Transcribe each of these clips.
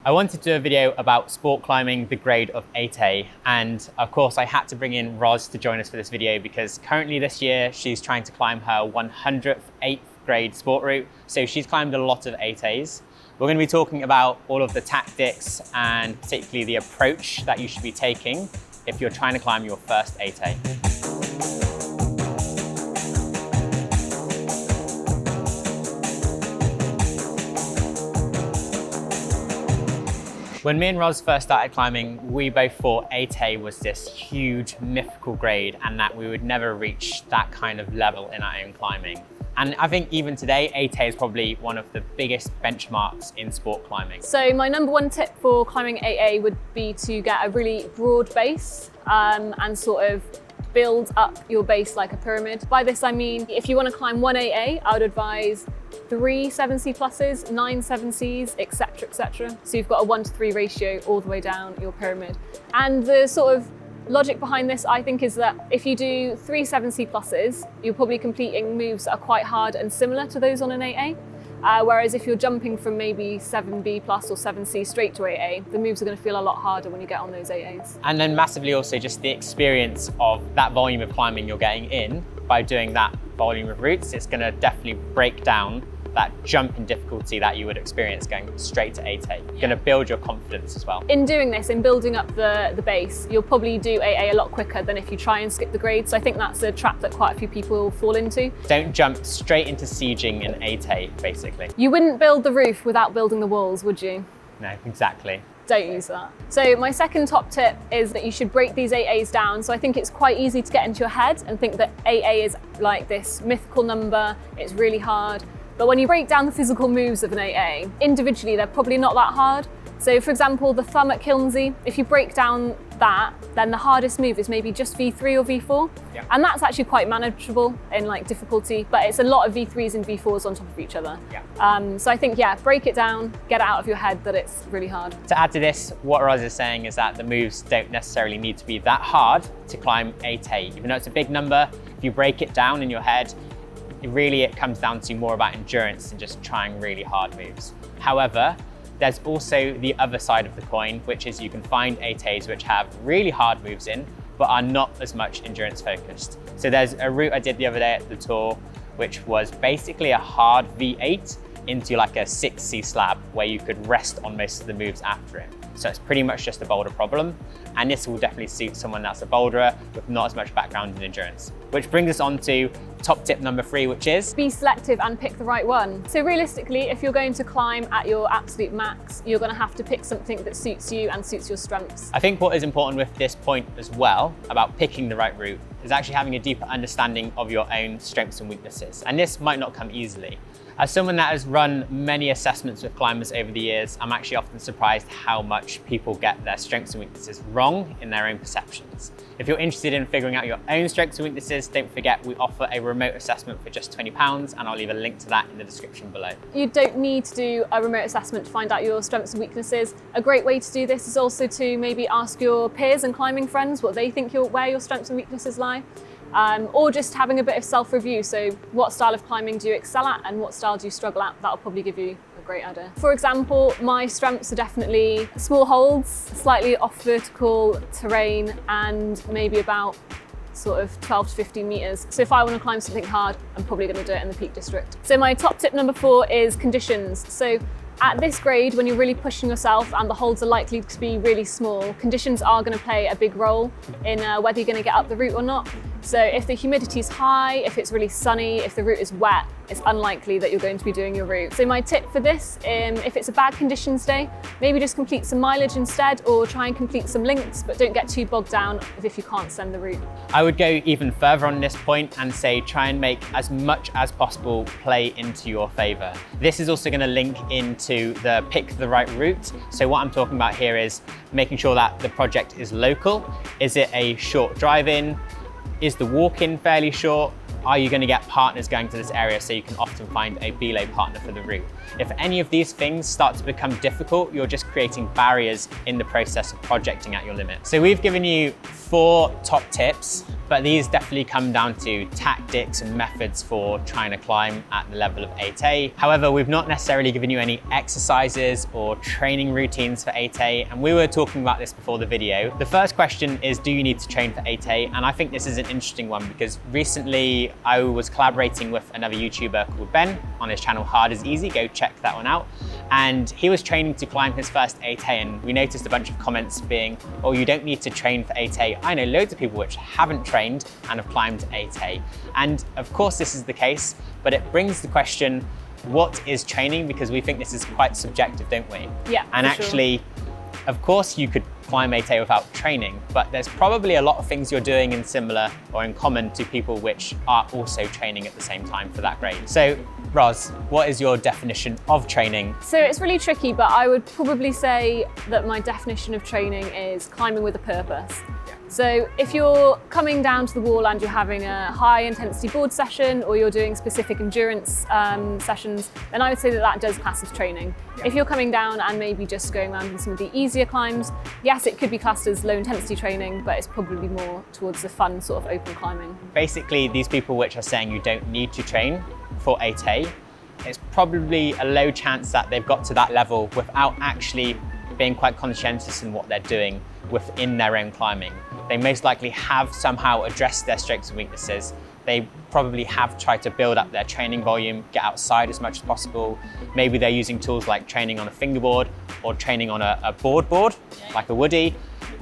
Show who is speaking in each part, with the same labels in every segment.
Speaker 1: I wanted to do a video about sport climbing the grade of 8A, and of course I had to bring in Rhos to join us for this video because currently this year she's trying to climb her 100th 8th grade sport route, so she's climbed a lot of 8As. We're going to be talking about all of the tactics and particularly the approach that you should be taking if you're trying to climb your first 8A. When me and Rhos first started climbing, we both thought 8A was this huge mythical grade and that we would never reach that kind of level in our own climbing. And I think even today, 8A is probably one of the biggest benchmarks in sport climbing.
Speaker 2: So my number one tip for climbing 8A would be to get a really broad base and sort of build up your base like a pyramid. By this I mean, if you want to climb one 8A, I would advise 3 7C pluses, 9 7Cs, etc, etc. So you've got a 1:3 ratio all the way down your pyramid. And the sort of logic behind this, I think, is that if you do 3 7C pluses, you're probably completing moves that are quite hard and similar to those on an 8A. Whereas if you're jumping from maybe 7B plus or 7C straight to 8A, the moves are going to feel a lot harder when you get on those 8As.
Speaker 1: And then massively also just the experience of that volume of climbing you're getting in by doing that volume of routes. It's going to definitely break down that jump in difficulty that you would experience going straight to 8A. You're going to build your confidence as well.
Speaker 2: In doing this, in building up the base, you'll probably do 8A a lot quicker than if you try and skip the grade. So I think that's a trap that quite a few people fall into.
Speaker 1: Don't jump straight into sieging in 8A, basically.
Speaker 2: You wouldn't build the roof without building the walls, would you?
Speaker 1: No, exactly.
Speaker 2: Don't use that. So my second top tip is that you should break these 8As down. So I think it's quite easy to get into your head and think that 8A is like this mythical number, it's really hard. But when you break down the physical moves of an 8A, individually, they're probably not that hard. So for example, the thumb at Kilnsey, if you break down that, then the hardest move is maybe just V3 or V4.
Speaker 1: Yeah.
Speaker 2: And that's actually quite manageable in like difficulty, but it's a lot of V3s and V4s on top of each other.
Speaker 1: Yeah.
Speaker 2: So I think, yeah, break it down, get it out of your head that it's really hard.
Speaker 1: To add to this, what Rhos is saying is that the moves don't necessarily need to be that hard to climb 8A. Even though it's a big number, if you break it down in your head, it comes down to more about endurance than just trying really hard moves. However, there's also the other side of the coin, which is you can find 8As which have really hard moves in, but are not as much endurance focused. So there's a route I did the other day at the tour, which was basically a hard V8 into like a 6C slab where you could rest on most of the moves after it. So it's pretty much just a boulder problem. And this will definitely suit someone that's a boulderer with not as much background in endurance. Which brings us on to top tip number 3, which is
Speaker 2: be selective and pick the right one. So realistically, if you're going to climb at your absolute max, you're going to have to pick something that suits you and suits your strengths.
Speaker 1: I think what is important with this point as well about picking the right route is actually having a deeper understanding of your own strengths and weaknesses. And this might not come easily. As someone that has run many assessments with climbers over the years, I'm actually often surprised how much people get their strengths and weaknesses wrong in their own perceptions. If you're interested in figuring out your own strengths and weaknesses, don't forget we offer a remote assessment for just £20, and I'll leave a link to that in the description below.
Speaker 2: You don't need to do a remote assessment to find out your strengths and weaknesses. A great way to do this is also to maybe ask your peers and climbing friends what they think where your strengths and weaknesses lie. Or just having a bit of self-review. So what style of climbing do you excel at and what style do you struggle at? That'll probably give you a great idea. For example, my strengths are definitely small holds, slightly off vertical terrain, and maybe about sort of 12 to 15 meters. So if I want to climb something hard, I'm probably going to do it in the Peak District. So my top tip number 4 is conditions. So at this grade, when you're really pushing yourself and the holds are likely to be really small, conditions are going to play a big role in whether you're going to get up the route or not. So if the humidity is high, if it's really sunny, if the route is wet, it's unlikely that you're going to be doing your route. So my tip for this, if it's a bad conditions day, maybe just complete some mileage instead, or try and complete some links, but don't get too bogged down if you can't send the route.
Speaker 1: I would go even further on this point and say try and make as much as possible play into your favor. This is also going to link into the pick the right route. So what I'm talking about here is making sure that the project is local. Is it a short drive-in? Is the walk-in fairly short? Are you going to get partners going to this area so you can often find a belay partner for the route? If any of these things start to become difficult, you're just creating barriers in the process of projecting at your limit. So we've given you 4 top tips But these definitely come down to tactics and methods for trying to climb at the level of 8A. However, we've not necessarily given you any exercises or training routines for 8A, and we were talking about this before the video. The first question is, do you need to train for 8A? And I think this is an interesting one because recently I was collaborating with another YouTuber called Ben on his channel Hard is Easy. Go check that one out. And he was training to climb his first 8A, and we noticed a bunch of comments being, oh, you don't need to train for 8A. I know loads of people which haven't trained and have climbed 8A. And of course this is the case, but it brings the question, what is training? Because we think this is quite subjective, don't we?
Speaker 2: Yeah,
Speaker 1: and actually,
Speaker 2: sure.
Speaker 1: Of course you could climb 8A without training, but there's probably a lot of things you're doing in similar or in common to people which are also training at the same time for that grade. So Rhos, what is your definition of training?
Speaker 2: So it's really tricky, but I would probably say that my definition of training is climbing with a purpose. So if you're coming down to the wall and you're having a high intensity board session, or you're doing specific endurance sessions, then I would say that that does class as training. If you're coming down and maybe just going around with some of the easier climbs, yes, it could be classed as low intensity training, but it's probably more towards the fun sort of open climbing.
Speaker 1: Basically, these people which are saying you don't need to train for 8A, it's probably a low chance that they've got to that level without actually being quite conscientious in what they're doing within their own climbing. They most likely have somehow addressed their strengths and weaknesses. They probably have tried to build up their training volume, get outside as much as possible. Maybe they're using tools like training on a fingerboard or training on a board, like a woody,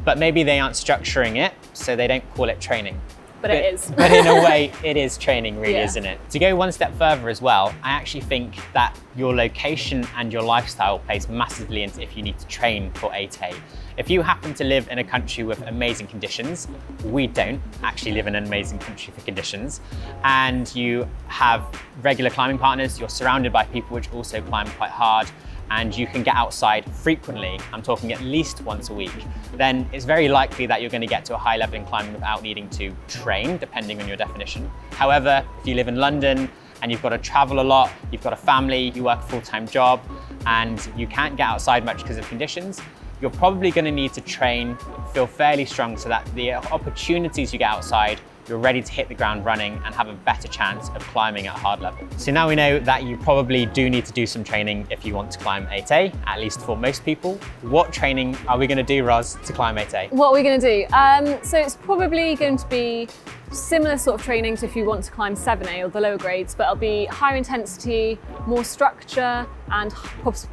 Speaker 1: but maybe they aren't structuring it, so they don't call it training.
Speaker 2: But it is.
Speaker 1: But in a way, it is training really,
Speaker 2: yeah.
Speaker 1: Isn't it? To go one step further as well, I actually think that your location and your lifestyle plays massively into if you need to train for 8A. If you happen to live in a country with amazing conditions, we don't actually live in an amazing country for conditions, and you have regular climbing partners, you're surrounded by people which also climb quite hard, and you can get outside frequently, I'm talking at least once a week, then it's very likely that you're going to get to a high level in climbing without needing to train, depending on your definition. However, if you live in London and you've got to travel a lot, you've got a family, you work a full-time job, and you can't get outside much because of conditions, you're probably going to need to train, feel fairly strong so that the opportunities you get outside, you're ready to hit the ground running and have a better chance of climbing at a hard level. So now we know that you probably do need to do some training if you want to climb 8A, at least for most people. What training are we going to do, Rhos, to climb 8A?
Speaker 2: What are we going to do? So it's probably going to be similar sort of training to if you want to climb 7A or the lower grades, but it'll be higher intensity, more structure, and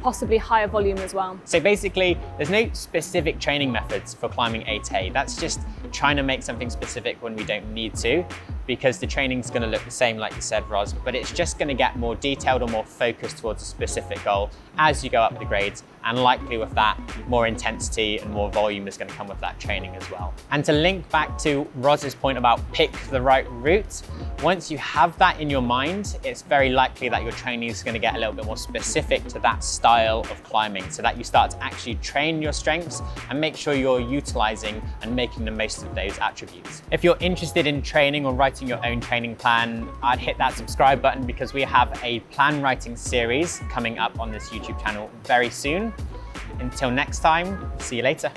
Speaker 2: possibly higher volume as well. So
Speaker 1: basically, there's no specific training methods for climbing 8A. That's just trying to make something specific when we don't need to, because the training's going to look the same, like you said, Rhos, but it's just going to get more detailed or more focused towards a specific goal as you go up the grades, and likely with that, more intensity and more volume is going to come with that training as well. And to link back to Rhos's point about pick the right route, once you have that in your mind, it's very likely that your training is going to get a little bit more specific to that style of climbing, so that you start to actually train your strengths and make sure you're utilizing and making the most of those attributes. If you're interested in training or writing your own training plan, I'd hit that subscribe button, because we have a plan writing series coming up on this YouTube channel very soon. Until next time, see you later.